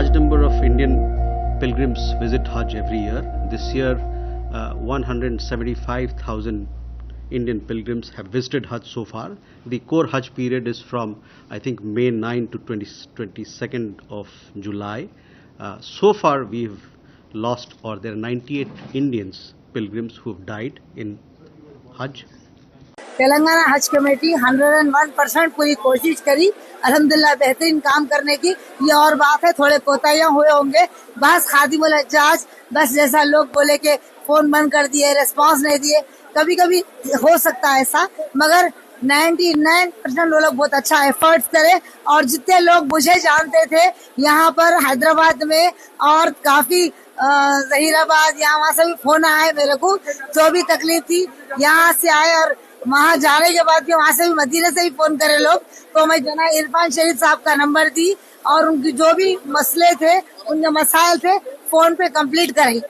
large number of Indian pilgrims visit Hajj every year. This year, 175,000 Indian pilgrims have visited Hajj so far. The core Hajj period is from, I think, May 9 to 22nd of July. So far, we've lost, or there are 98 Indians pilgrims who have died in Hajj. Telangana हज committee 101% पूरी कोशिश करी, अल्हम्दुलिल्लाह बेहतरीन काम करने की। ये और बात है, थोड़े कोताहियां हुए होंगे, बस खादिमुल हज्जाज बस जैसा लोग बोले कि फोन बंद कर दिए, रेस्पॉन्स नहीं दिए, कभी कभी हो सकता है ऐसा, मगर 99% लोग बहुत अच्छा एफर्ट्स करे। और जितने लोग मुझे जानते थे यहाँ पर हैदराबाद में और काफी जहीराबाद, यहाँ वहाँ से भी फोन आए मेरे को, जो भी तकलीफ थी यहाँ से आए, और वहाँ जाने के बाद भी वहाँ से भी मदीने से भी फोन करे लोग। तो मैं जना इरफान शरीफ साहब का नंबर दी और उनकी जो भी मसले थे, उनके मसाइल थे, फोन पे कंप्लीट कराई।